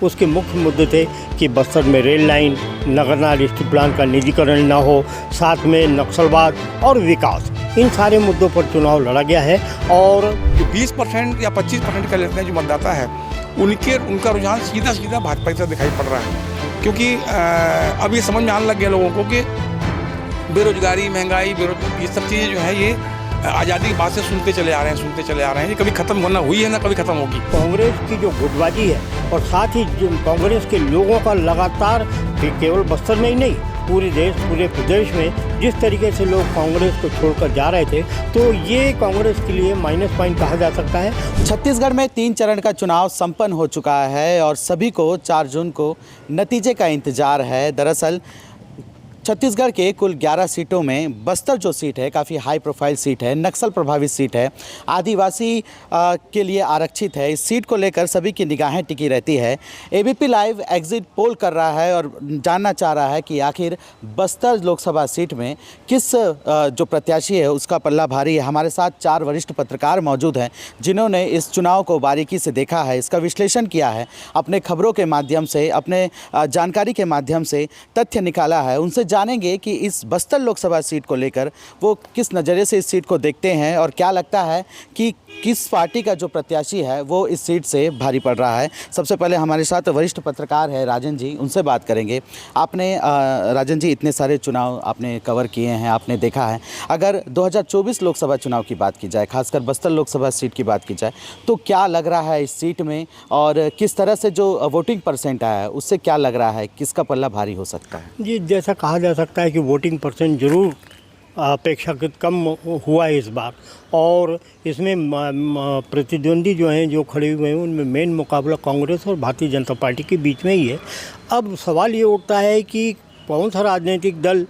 उसके मुख्य मुद्दे थे कि बस्तर में rail line, Nagarnar steel plant का निजीकरण न हो, साथ में नक्सलवाद और विकास, इन सारे मुद्दों पर चुनाव लड़ा गया है। और 20% या 25% का लेते हैं जो मतदाता है, उनका रुझान सीधा सीधा भाजपा की तरफ दिखाई पड़ रहा है, क्योंकि अब ये समझ में आने लग गया लोगों को कि बेरोजगारी, महंगाई, ये सब चीज़ें जो है ये आज़ादी की बात से सुनते चले आ रहे हैं, ये कभी ख़त्म होना हुई है ना कभी ख़त्म होगी। कांग्रेस की जो गुटबाजी है और साथ ही कांग्रेस के लोगों का लगातार केवल बस्तर में ही नहीं, पूरे देश, पूरे प्रदेश में जिस तरीके से लोग कांग्रेस को छोड़कर जा रहे थे, तो ये कांग्रेस के लिए माइनस पॉइंट कहा जा सकता है। छत्तीसगढ़ में 3 चरण का चुनाव संपन्न हो चुका है और सभी को 4 जून को नतीजे का इंतजार है। दरअसल छत्तीसगढ़ के कुल 11 सीटों में बस्तर जो सीट है काफ़ी हाई प्रोफाइल सीट है, नक्सल प्रभावित सीट है, आदिवासी के लिए आरक्षित है। इस सीट को लेकर सभी की निगाहें टिकी रहती है। एबीपी लाइव एग्जिट पोल कर रहा है और जानना चाह रहा है कि आखिर बस्तर लोकसभा सीट में किस जो प्रत्याशी है उसका पल्ला भारी है। हमारे साथ 4 वरिष्ठ पत्रकार मौजूद हैं जिन्होंने इस चुनाव को बारीकी से देखा है, इसका विश्लेषण किया है, अपने खबरों के माध्यम से, अपने जानकारी के माध्यम से तथ्य निकाला है। उनसे जानेंगे कि इस बस्तर लोकसभा सीट को लेकर वो किस नज़रिए से इस सीट को देखते हैं और क्या लगता है कि किस पार्टी का जो प्रत्याशी है वो इस सीट से भारी पड़ रहा है। सबसे पहले हमारे साथ वरिष्ठ पत्रकार है राजन जी, उनसे बात करेंगे। आपने राजन जी इतने सारे चुनाव आपने कवर किए हैं, आपने देखा है, अगर 2024 लोकसभा चुनाव की बात की जाए, खासकर बस्तर लोकसभा सीट की बात की जाए, तो क्या लग रहा है इस सीट में और किस तरह से जो वोटिंग परसेंट आया है उससे क्या लग रहा है, किसका पल्ला भारी हो सकता है? जी, जैसा कहा जा सकता है कि वोटिंग परसेंट ज़रूर अपेक्षाकृत कम हुआ है इस बार, और इसमें प्रतिद्वंदी जो हैं, जो खड़े हुए हैं, उनमें मेन मुकाबला कांग्रेस और भारतीय जनता पार्टी के बीच में ही है। अब सवाल ये उठता है कि कौन सा राजनीतिक दल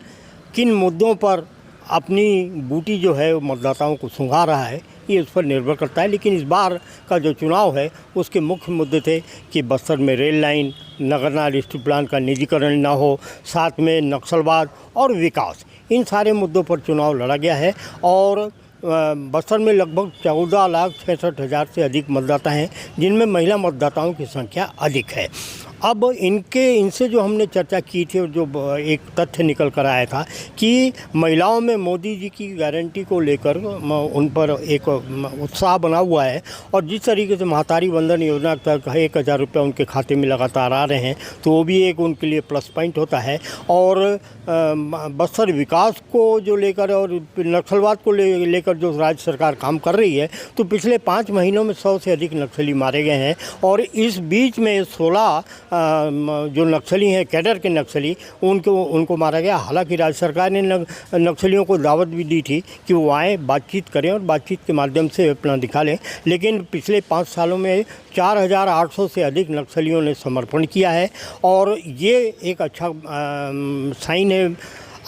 किन मुद्दों पर अपनी बूटी जो है मतदाताओं को सुंघा रहा है, ये उस पर निर्भर करता है। लेकिन इस बार का जो चुनाव है उसके मुख्य मुद्दे थे कि बस्तर में rail line, Nagarnar steel plant का निजीकरण न हो, साथ में नक्सलवाद और विकास, इन सारे मुद्दों पर चुनाव लड़ा गया है। और बस्तर में लगभग 14,66,000 से अधिक मतदाता हैं, जिनमें महिला मतदाताओं की संख्या अधिक है। अब इनसे जो हमने चर्चा की थी और जो एक तथ्य निकल कर आया था कि महिलाओं में मोदी जी की गारंटी को लेकर उन पर एक उत्साह बना हुआ है, और जिस तरीके से महातारी वंदन योजना तक 1,000 रुपये उनके खाते में लगातार आ रहे हैं, तो वो भी एक उनके लिए प्लस पॉइंट होता है। और बस्तर विकास को जो लेकर और नक्सलवाद को लेकर जो राज्य सरकार काम कर रही है, तो पिछले 5 महीनों में 100 से अधिक नक्सली मारे गए हैं, और इस बीच में 16 जो नक्सली हैं, कैडर के नक्सली, उनको मारा गया। हालांकि राज्य सरकार ने नक्सलियों को दावत भी दी थी कि वो आएँ, बातचीत करें और बातचीत के माध्यम से अपना दिखा लें, लेकिन पिछले 5 सालों में 4,800 से अधिक नक्सलियों ने समर्पण किया है, और ये एक अच्छा साइन है।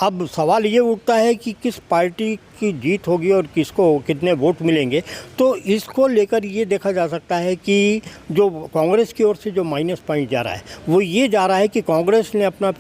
अब सवाल ये उठता है कि किस पार्टी की जीत होगी और किसको कितने वोट मिलेंगे, तो इसको लेकर ये देखा जा सकता है कि जो कांग्रेस की ओर से जो माइनस पॉइंट जा रहा है वो ये जा रहा है कि कांग्रेस ने अपना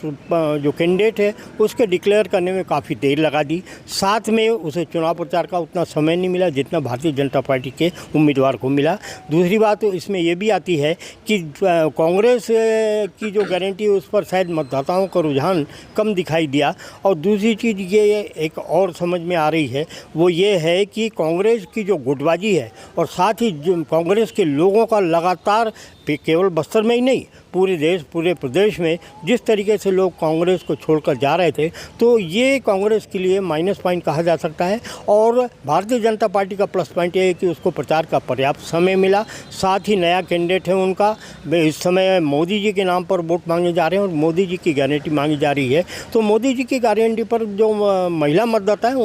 जो कैंडिडेट है उसके डिक्लेयर करने में काफ़ी देर लगा दी, साथ में उसे चुनाव प्रचार का उतना समय नहीं मिला जितना भारतीय जनता पार्टी के उम्मीदवार को मिला। दूसरी बात तो इसमें ये भी आती है कि कांग्रेस की जो गारंटी है उस पर शायद मतदाताओं का रुझान कम दिखाई दिया। और दूसरी चीज़ ये एक और समझ में आ रही है, वो ये है कि कांग्रेस की जो गुटबाजी है और साथ ही जो कांग्रेस के लोगों का लगातार केवल बस्तर में ही नहीं, पूरे देश, पूरे प्रदेश में जिस तरीके से लोग कांग्रेस को छोड़कर जा रहे थे, तो ये कांग्रेस के लिए माइनस पॉइंट कहा जा सकता है। और भारतीय जनता पार्टी का प्लस पॉइंट ये है कि उसको प्रचार का पर्याप्त समय मिला, साथ ही नया कैंडिडेट है उनका। इस समय मोदी जी के नाम पर वोट मांगे जा रहे हैं और मोदी जी की गारंटी मांगी जा रही है, तो मोदी जी की गारंटी पर जो महिला मतदाता है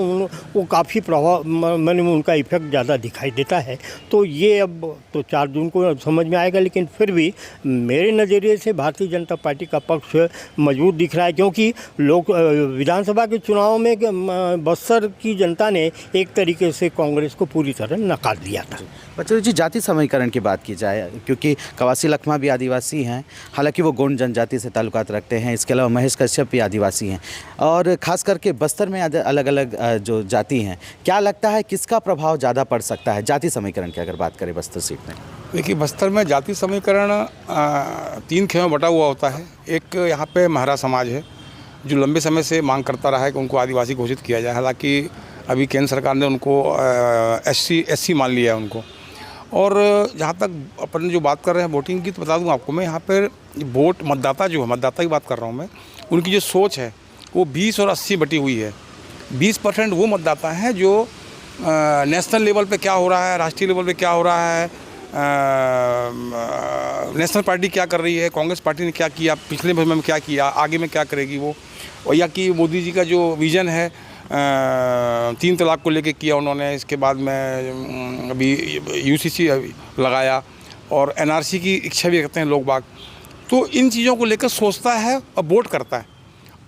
वो काफ़ी प्रभाव, मैंने उनका इफेक्ट ज़्यादा दिखाई देता है। तो ये अब तो 4 जून को समझ में आएगा, लेकिन फिर भी मेरे नज़रिए से भारतीय जनता पार्टी का पक्ष मजबूत दिख रहा है, क्योंकि लोग विधानसभा के चुनाव में बस्तर की जनता ने एक तरीके से कांग्रेस को पूरी तरह नकार दिया था। बच्चों जी, जाति समीकरण की बात की जाए, क्योंकि कवासी लखमा भी आदिवासी हैं, हालांकि वो गोंड जनजाति से ताल्लुकात रखते हैं, इसके अलावा महेश कश्यप भी आदिवासी हैं, और ख़ास करके बस्तर में अलग अलग जो जाति हैं, क्या लगता है किसका प्रभाव ज़्यादा पड़ सकता है जाति समीकरण की अगर बात करें बस्तर सीट में? देखिए, बस्तर में जाति समीकरण 3 खेमों में बटा हुआ होता है। एक यहाँ पे महरा समाज है जो लंबे समय से मांग करता रहा है कि उनको आदिवासी घोषित किया जाए। हालांकि अभी केंद्र सरकार ने उनको एससी मान लिया है उनको। और जहाँ तक अपन जो बात कर रहे हैं वोटिंग की, तो बता दूँ आपको मैं, यहाँ पर वोट मतदाता जो है, मतदाता की बात कर रहा हूँ मैं, उनकी जो सोच है वो 20 और 80 बटी हुई है। 20% वो मतदाता हैं जो नेशनल लेवल पे क्या हो रहा है, राष्ट्रीय लेवल पे क्या हो रहा है, नेशनल पार्टी क्या कर रही है, कांग्रेस पार्टी ने क्या किया, पिछले में क्या किया, आगे में क्या करेगी वो, और या कि मोदी जी का जो विज़न है 3 तलाक को लेके किया उन्होंने, इसके बाद में अभी यूसीसी लगाया और एनआरसी की इच्छा भी रखते हैं लोग बाग। तो इन चीज़ों को लेकर सोचता है और वोट करता है।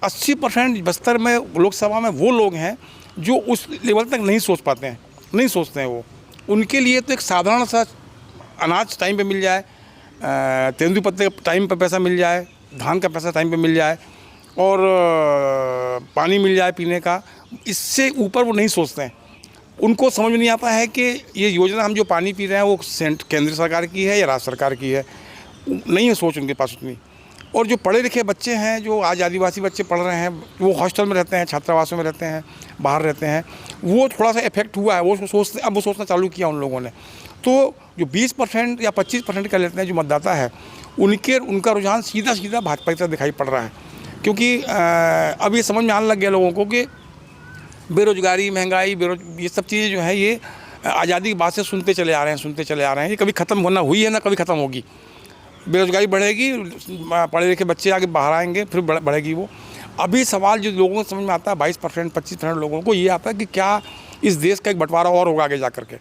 80% बस्तर में लोकसभा में वो लोग हैं जो उस लेवल तक नहीं सोच पाते हैं, नहीं सोचते हैं वो। उनके लिए तो एक साधारण सा अनाज टाइम पे मिल जाए, तेंदुपत्ते टाइम पे पैसा मिल जाए, धान का पैसा टाइम पे मिल जाए और पानी मिल जाए पीने का, इससे ऊपर वो नहीं सोचते हैं। उनको समझ में नहीं आता है कि ये योजना हम जो पानी पी रहे हैं वो केंद्र सरकार की है या राज्य सरकार की है। नहीं है सोच उनके पास उतनी। और जो पढ़े लिखे बच्चे हैं, जो आज आदिवासी बच्चे पढ़ रहे हैं, वो हॉस्टल में रहते हैं, छात्रावासों में रहते हैं, बाहर रहते हैं, वो थोड़ा सा इफेक्ट हुआ है। वो सोचते, अब वो सोचना चालू किया उन लोगों ने। तो जो 20% या 25% का लेते हैं जो मतदाता है, उनका रुझान सीधा सीधा भाजपा की तरफ दिखाई पड़ रहा है। क्योंकि अब ये समझ में आने लग गया लोगों को कि बेरोजगारी, महंगाई, ये सब चीज़ें जो है ये आज़ादी की बात से सुनते चले आ रहे हैं। ये कभी ख़त्म होना हुई है ना कभी ख़त्म होगी। बेरोजगारी बढ़ेगी, पढ़े लिखे बच्चे आगे बाहर आएंगे, फिर बढ़ेगी वो। अभी सवाल जो लोगों को समझ में आता है 22% 25% लोगों को ये आता है कि क्या इस देश का एक बंटवारा और होगा आगे जा करके,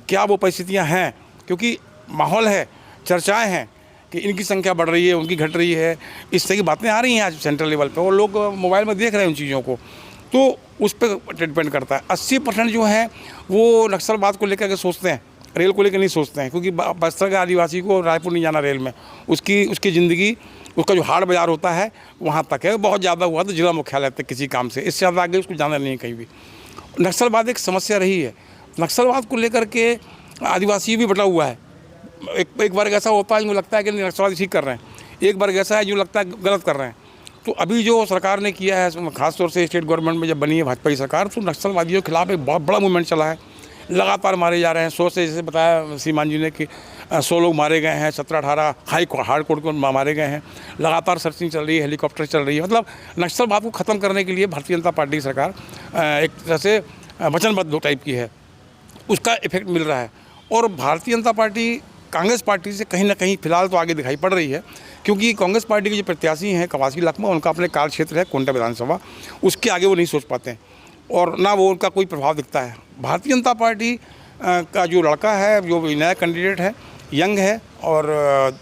क्या वो परिस्थितियाँ हैं। क्योंकि माहौल है, चर्चाएँ हैं कि इनकी संख्या बढ़ रही है, उनकी घट रही है, इस तरह की बातें आ रही हैं आज सेंट्रल लेवल पे, और लोग मोबाइल में देख रहे हैं उन चीज़ों को। तो उस पर डिपेंड करता है। 80% जो है वो नक्सलवाद को लेकर के सोचते हैं, रेल को लेकर नहीं सोचते हैं। क्योंकि बस्तर के आदिवासी को रायपुर नहीं जाना रेल में, उसकी ज़िंदगी, उसका जो हाट बाज़ार होता है वहाँ तक है। बहुत ज़्यादा हुआ तो जिला मुख्यालय तक किसी काम से, इससे ज़्यादा आगे उसको जाना नहीं है कहीं भी। नक्सलवाद एक समस्या रही है। नक्सलवाद को लेकर के आदिवासी भी बटा हुआ है। एक वर्ग ऐसा होता है जो लगता है कि नक्सलवादी ठीक कर रहे हैं, एक वर्ग ऐसा है जो लगता है गलत कर रहे हैं। तो अभी जो सरकार ने किया है, खासतौर से स्टेट गवर्नमेंट में जब बनी है भाजपा की सरकार, तो नक्सलवादियों के खिलाफ एक बहुत बड़ा मूवमेंट चला है। लगातार मारे जा रहे हैं। 100 से, जैसे बताया सीमान जी ने कि 100 लोग मारे गए हैं, 17-18 हार्ड कोर्ट को मारे गए हैं। लगातार सर्चिंग चल रही है, हेलीकॉप्टर चल रही है। मतलब नक्सलवाद को ख़त्म करने के लिए भारतीय जनता पार्टी की सरकार एक तरह से वचनबद्ध टाइप की है, उसका इफेक्ट मिल रहा है। और भारतीय जनता पार्टी कांग्रेस पार्टी से कहीं ना कहीं फिलहाल तो आगे दिखाई पड़ रही है, क्योंकि कांग्रेस पार्टी के जो प्रत्याशी हैं कवासी लखमा, उनका अपने कार्य क्षेत्र है कोंटा विधानसभा, उसके आगे वो नहीं सोच पाते हैं और ना वो उनका कोई प्रभाव दिखता है। भारतीय जनता पार्टी का जो लड़का है, जो नया कैंडिडेट है, यंग है और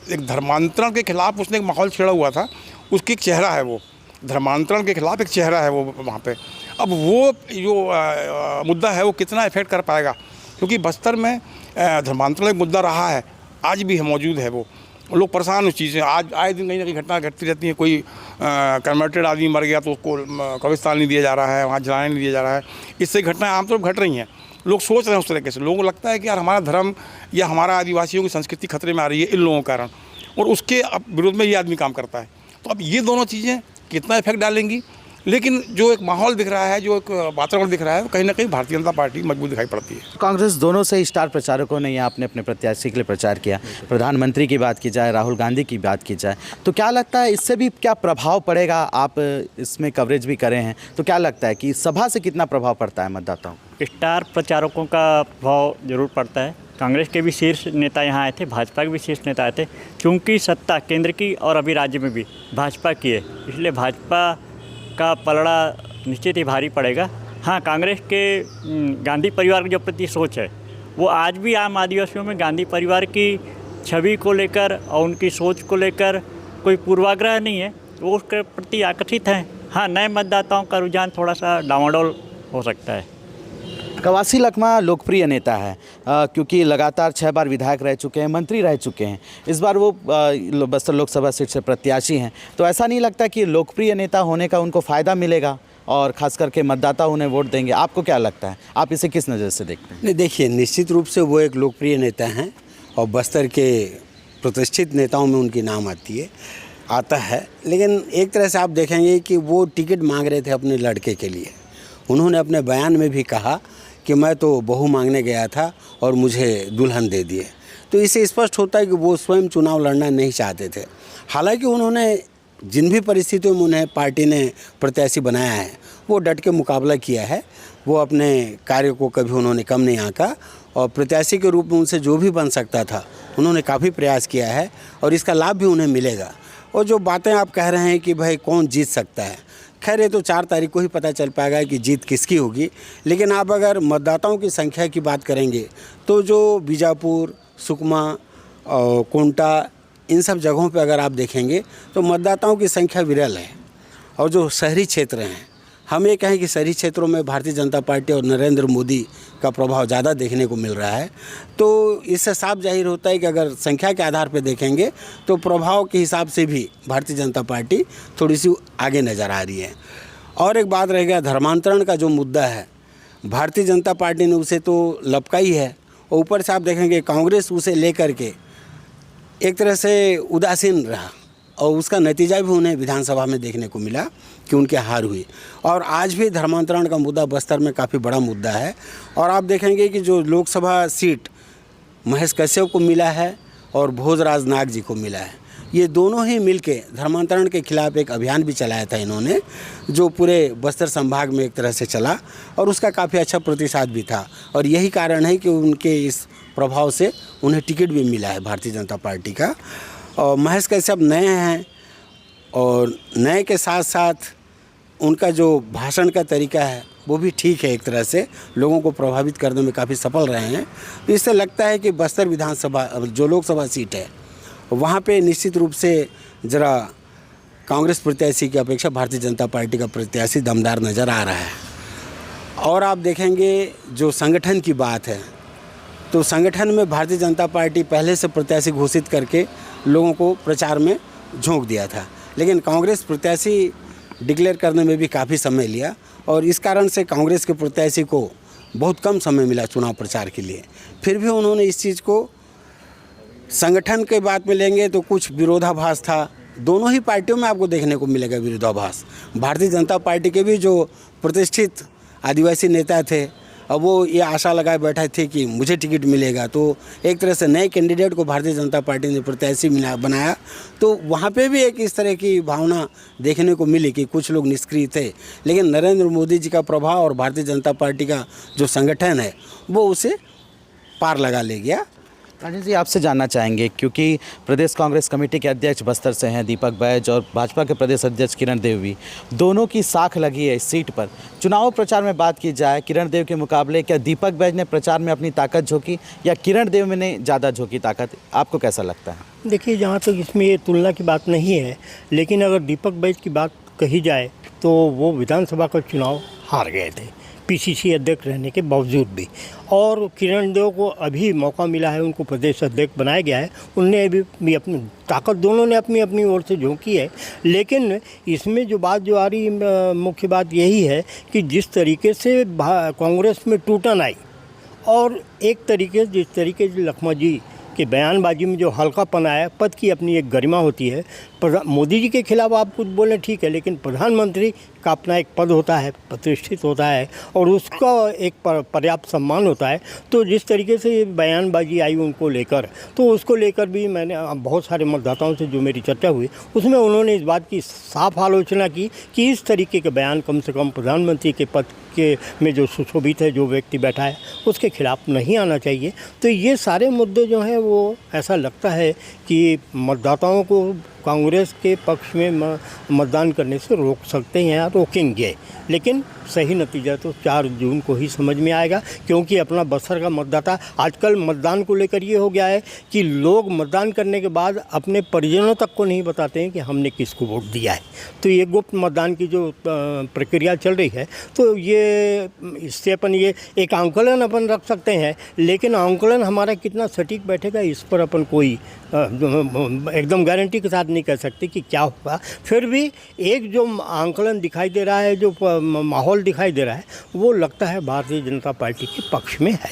एक धर्मांतरण के खिलाफ उसने एक माहौल छेड़ा हुआ था, उसकी एक चेहरा है, वो धर्मांतरण के खिलाफ एक चेहरा है वो वहाँ पे। अब वो जो मुद्दा है वो कितना इफेक्ट कर पाएगा, क्योंकि बस्तर में धर्मांतरण एक मुद्दा रहा है, आज भी है, मौजूद है। वो लोग परेशान उस चीज़ से, आज आए दिन कहीं ना कहीं घटना घटती रहती है। कोई कन्वर्टेड आदमी मर गया तो उसको कब्रिस्तान नहीं दिया जा रहा है, वहाँ जलाने नहीं दिया जा रहा है। इससे घटनाएं आमतौर पर घट रही हैं। लोग सोच रहे हैं उस तरीके से, लोगों को लगता है कि यार हमारा धर्म या हमारा आदिवासियों की संस्कृति खतरे में आ रही है इन लोगों के कारण, और उसके विरोध में ये आदमी काम करता है। तो अब ये दोनों चीज़ें कितना इफेक्ट डालेंगी, लेकिन जो एक माहौल दिख रहा है, जो एक वातावरण दिख रहा है, कहीं ना कहीं भारतीय जनता पार्टी मजबूत दिखाई पड़ती है। कांग्रेस दोनों से स्टार प्रचारकों ने यहाँ अपने प्रत्याशी के लिए प्रचार किया। प्रधानमंत्री की बात की जाए, राहुल गांधी की बात की जाए, तो क्या लगता है इससे भी क्या प्रभाव पड़ेगा? आप इसमें कवरेज भी करे हैं, तो क्या लगता है कि सभा से कितना प्रभाव पड़ता है मतदाताओं? स्टार प्रचारकों का प्रभाव जरूर पड़ता है। कांग्रेस के भी शीर्ष नेता यहाँ आए थे, भाजपा के भी शीर्ष नेता आए थे। क्योंकि सत्ता केंद्र की और अभी राज्य में भी भाजपा की है, इसलिए भाजपा का पलड़ा निश्चित ही भारी पड़ेगा। हाँ, कांग्रेस के गांधी परिवार की जो प्रति सोच है, वो आज भी आम आदिवासियों में गांधी परिवार की छवि को लेकर और उनकी सोच को लेकर कोई पूर्वाग्रह नहीं है, वो उसके प्रति आकर्षित हैं। हाँ, नए मतदाताओं का रुझान थोड़ा सा डामाडोल हो सकता है। कवासी लखमा लोकप्रिय नेता है, क्योंकि लगातार 6 बार विधायक रह चुके हैं, मंत्री रह चुके हैं। इस बार वो बस्तर लोकसभा सीट से प्रत्याशी हैं, तो ऐसा नहीं लगता कि लोकप्रिय नेता होने का उनको फ़ायदा मिलेगा और ख़ास करके मतदाता उन्हें वोट देंगे? आपको क्या लगता है, आप इसे किस नज़र से देखते हैं? नहीं, देखिए, निश्चित रूप से वो एक लोकप्रिय नेता हैं और बस्तर के प्रतिष्ठित नेताओं में उनकी नाम आता है। लेकिन एक तरह से आप देखेंगे कि वो टिकट मांग रहे थे अपने लड़के के लिए। उन्होंने अपने बयान में भी कहा कि मैं तो बहू मांगने गया था और मुझे दुल्हन दे दिए। तो इससे स्पष्ट होता है कि वो स्वयं चुनाव लड़ना नहीं चाहते थे। हालांकि उन्होंने जिन भी परिस्थितियों में उन्हें पार्टी ने प्रत्याशी बनाया है वो डट के मुकाबला किया है। वो अपने कार्य को कभी उन्होंने कम नहीं आंका और प्रत्याशी के रूप में उनसे जो भी बन सकता था उन्होंने काफ़ी प्रयास किया है और इसका लाभ भी उन्हें मिलेगा। और जो बातें आप कह रहे हैं कि भाई कौन जीत सकता है, खैर ये तो 4 तारीख को ही पता चल पाएगा कि जीत किसकी होगी। लेकिन आप अगर मतदाताओं की संख्या की बात करेंगे तो जो बीजापुर, सुकमा और कोंटा, इन सब जगहों पे अगर आप देखेंगे तो मतदाताओं की संख्या विरल है। और जो शहरी क्षेत्र हैं, हम ये कहें कि शहरी क्षेत्रों में भारतीय जनता पार्टी और नरेंद्र मोदी का प्रभाव ज़्यादा देखने को मिल रहा है। तो इससे साफ जाहिर होता है कि अगर संख्या के आधार पर देखेंगे तो प्रभाव के हिसाब से भी भारतीय जनता पार्टी थोड़ी सी आगे नज़र आ रही है। और एक बात रह गया धर्मांतरण का जो मुद्दा है, भारतीय जनता पार्टी ने उसे तो लपका ही है और ऊपर से आप देखेंगे कांग्रेस उसे लेकर के एक तरह से उदासीन रहा और उसका नतीजा भी उन्हें विधानसभा में देखने को मिला कि उनकी हार हुई। और आज भी धर्मांतरण का मुद्दा बस्तर में काफ़ी बड़ा मुद्दा है। और आप देखेंगे कि जो लोकसभा सीट महेश कश्यप को मिला है और भोजराज नाग जी को मिला है, ये दोनों ही मिलके धर्मांतरण के खिलाफ एक अभियान भी चलाया था इन्होंने, जो पूरे बस्तर संभाग में एक तरह से चला और उसका काफ़ी अच्छा प्रतिसाद भी था। और यही कारण है कि उनके इस प्रभाव से उन्हें टिकट भी मिला है भारतीय जनता पार्टी का। और महेश कश्यप नए हैं और नए के साथ साथ उनका जो भाषण का तरीका है वो भी ठीक है, एक तरह से लोगों को प्रभावित करने में काफ़ी सफल रहे हैं। तो इससे लगता है कि बस्तर विधानसभा जो लोकसभा सीट है वहाँ पे निश्चित रूप से ज़रा कांग्रेस प्रत्याशी की अपेक्षा भारतीय जनता पार्टी का प्रत्याशी दमदार नज़र आ रहा है। और आप देखेंगे जो संगठन की बात है तो संगठन में भारतीय जनता पार्टी पहले से प्रत्याशी घोषित करके लोगों को प्रचार में झोंक दिया था, लेकिन कांग्रेस प्रत्याशी डिक्लेयर करने में भी काफ़ी समय लिया और इस कारण से कांग्रेस के प्रत्याशी को बहुत कम समय मिला चुनाव प्रचार के लिए। फिर भी उन्होंने इस चीज़ को संगठन के बात में लेंगे तो कुछ विरोधाभास था। दोनों ही पार्टियों में आपको देखने को मिलेगा विरोधाभास। भारतीय जनता पार्टी के भी जो प्रतिष्ठित आदिवासी नेता थे अब वो ये आशा लगाए बैठे थे कि मुझे टिकट मिलेगा, तो एक तरह से नए कैंडिडेट को भारतीय जनता पार्टी ने प्रत्याशी बनाया। तो वहाँ पे भी एक इस तरह की भावना देखने को मिली कि कुछ लोग निष्क्रिय थे, लेकिन नरेंद्र मोदी जी का प्रभाव और भारतीय जनता पार्टी का जो संगठन है वो उसे पार लगा ले गया। राजेश जी, आपसे जानना चाहेंगे क्योंकि प्रदेश कांग्रेस कमेटी के अध्यक्ष बस्तर से हैं दीपक बैज और भाजपा के प्रदेश अध्यक्ष किरण देव भी, दोनों की साख लगी है इस सीट पर। चुनाव प्रचार में बात की जाए किरण देव के मुकाबले क्या दीपक बैज ने प्रचार में अपनी ताकत झोंकी या किरण देव में ने ज़्यादा झोंकी ताकत, आपको कैसा लगता है? देखिए, जहाँ तक इसमें ये तुलना की बात नहीं है, लेकिन अगर दीपक बैज की बात कही जाए तो वो विधानसभा का चुनाव हार गए थे पीसीसी अध्यक्ष रहने के बावजूद भी। और किरण देव को अभी मौका मिला है, उनको प्रदेश अध्यक्ष बनाया गया है, उनने भी अपनी ताकत दोनों ने अपनी अपनी ओर से झोंकी है। लेकिन इसमें जो बात जो आ रही मुख्य बात यही है कि जिस तरीके से कांग्रेस में टूटन आई और एक तरीके जिस तरीके से लखमा जी कि बयानबाजी में जो हल्कापन आया, पद की अपनी एक गरिमा होती है। मोदी जी के खिलाफ आप कुछ बोलें ठीक है, लेकिन प्रधानमंत्री का अपना एक पद होता है, प्रतिष्ठित होता है और उसका एक पर्याप्त सम्मान होता है। तो जिस तरीके से बयानबाजी आई उनको लेकर, तो उसको लेकर भी मैंने बहुत सारे मतदाताओं से जो मेरी चर्चा हुई उसमें उन्होंने इस बात की साफ आलोचना की कि इस तरीके के बयान कम से कम प्रधानमंत्री के पद के में जो सुशोभित है जो व्यक्ति बैठा है उसके खिलाफ नहीं आना चाहिए। तो ये सारे मुद्दे जो हैं वो ऐसा लगता है कि मतदाताओं को कांग्रेस के पक्ष में मतदान करने से रोक सकते हैं या रोकेंगे, लेकिन सही नतीजा तो 4 जून को ही समझ में आएगा। क्योंकि अपना बस्तर का मतदाता आजकल मतदान को लेकर ये हो गया है कि लोग मतदान करने के बाद अपने परिजनों तक को नहीं बताते हैं कि हमने किसको वोट दिया है। तो ये गुप्त मतदान की जो प्रक्रिया चल रही है, तो ये इससे अपन ये एक आंकलन अपन रख सकते हैं, लेकिन आंकलन हमारा कितना सटीक बैठेगा इस पर अपन कोई एकदम गारंटी के साथ नहीं कह सकते कि क्या होगा। फिर भी एक जो आंकलन दिखाई दे रहा है, जो माहौल दिखाई दे रहा है, वो लगता है भारतीय जनता पार्टी के पक्ष में है।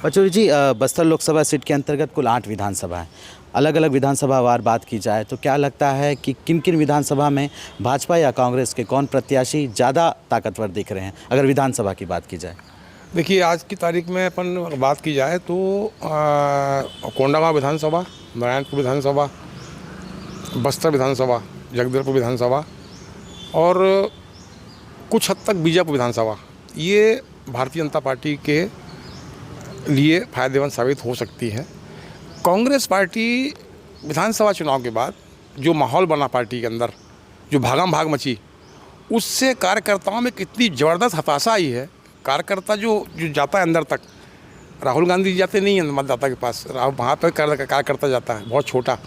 पचौरी जी, बस्तर लोकसभा सीट के अंतर्गत कुल 8 विधानसभा है। अलग अलग विधानसभा वार बात की जाए तो क्या लगता है कि किन किन विधानसभा में भाजपा या कांग्रेस के कौन प्रत्याशी ज़्यादा ताकतवर दिख रहे हैं, अगर विधानसभा की बात की जाए? देखिए, आज की तारीख में अपन बात की जाए तो कोंडागांव विधानसभा, नारायणपुर विधानसभा, बस्तर विधानसभा, जगदलपुर विधानसभा और कुछ हद तक बीजापुर विधानसभा, ये भारतीय जनता पार्टी के लिए फ़ायदेमंद साबित हो सकती है। कांग्रेस पार्टी विधानसभा चुनाव के बाद जो माहौल बना पार्टी के अंदर, जो भागम भाग मची, उससे कार्यकर्ताओं में कितनी ज़बरदस्त हताशा आई है। कार्यकर्ता जो जाता है अंदर तक, राहुल गांधी जाते नहीं हैं मतदाता के पास, वहाँ पर कार्यकर्ता जाता है बहुत छोटा।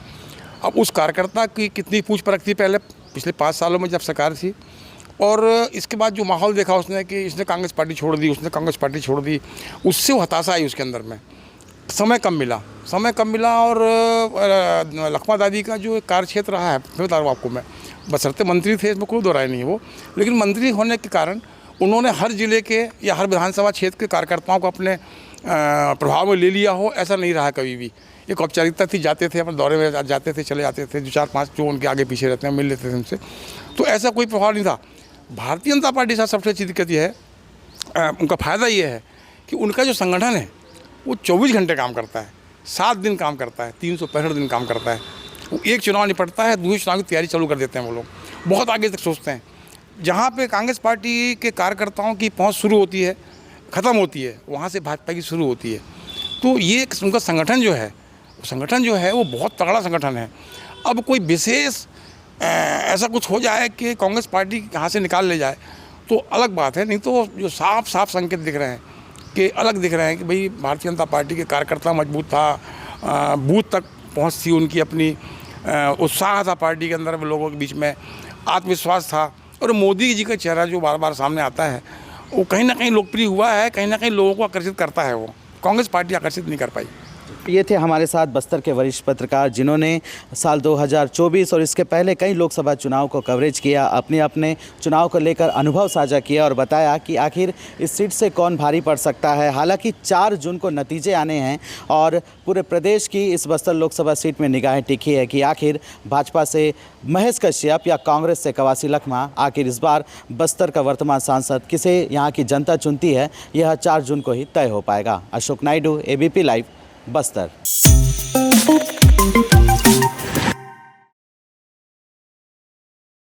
अब उस कार्यकर्ता की कितनी पूछ परख थी पहले, पिछले 5 सालों में जब सरकार थी, और इसके बाद जो माहौल देखा उसने कि इसने कांग्रेस पार्टी छोड़ दी, उसने कांग्रेस पार्टी छोड़ दी, उससे वो हताशा आई उसके अंदर में। समय कम मिला और लखमा दादी का जो कार्य क्षेत्र रहा है, मैं बता रहा हूँ आपको, मैं बशर्ते मंत्री थे, इसमें कोई दो राय नहीं है वो, लेकिन मंत्री होने के कारण उन्होंने हर जिले के या हर विधानसभा क्षेत्र के कार्यकर्ताओं को अपने प्रभाव में ले लिया हो, ऐसा नहीं रहा कभी भी। एक औपचारिकता थी, जाते थे अपने दौरे में, जाते थे, चले जाते थे, 4-5 जो उनके आगे पीछे रहते हैं मिल लेते थे उनसे, तो ऐसा कोई प्रभाव नहीं था। भारतीय जनता पार्टी के साथ सबसे अच्छी दिक्कत यह है, उनका फ़ायदा ये है कि उनका जो संगठन है वो 24 घंटे काम करता है, 7 दिन काम करता है, 365 दिन काम करता है। वो एक चुनाव निपटता है, दूसरे चुनाव की तैयारी चालू कर देते हैं वो लोग, बहुत आगे तक सोचते हैं। जहाँ पे कांग्रेस पार्टी के कार्यकर्ताओं की पहुँच शुरू होती है, ख़त्म होती है, वहाँ से भाजपा की शुरू होती है। तो ये उनका संगठन जो है वो बहुत तगड़ा संगठन है। अब कोई विशेष ऐसा कुछ हो जाए कि कांग्रेस पार्टी यहाँ से निकाल ले जाए तो अलग बात है, नहीं तो जो साफ संकेत दिख रहे हैं कि भाई भारतीय जनता पार्टी के कार्यकर्ता मजबूत था, बूथ तक पहुँच थी उनकी, अपनी उत्साह था पार्टी के अंदर, लोगों के बीच में आत्मविश्वास था, और मोदी जी का चेहरा जो बार बार सामने आता है वो कहीं ना कहीं लोकप्रिय हुआ है, कहीं ना कहीं लोगों को आकर्षित करता है। वो कांग्रेस पार्टी आकर्षित नहीं कर पाई। ये थे हमारे साथ बस्तर के वरिष्ठ पत्रकार जिन्होंने साल 2024 और इसके पहले कई लोकसभा चुनाव को कवरेज किया, अपने चुनाव को लेकर अनुभव साझा किया और बताया कि आखिर इस सीट से कौन भारी पड़ सकता है। हालांकि 4 जून को नतीजे आने हैं और पूरे प्रदेश की इस बस्तर लोकसभा सीट में निगाहें टिकी है कि आखिर भाजपा से महेश कश्यप या कांग्रेस से कवासी लखमा, आखिर इस बार बस्तर का वर्तमान सांसद किसे यहाँ की जनता चुनती है, यह 4 जून को ही तय हो पाएगा। Ashok Naidu, ABP live, Bastar.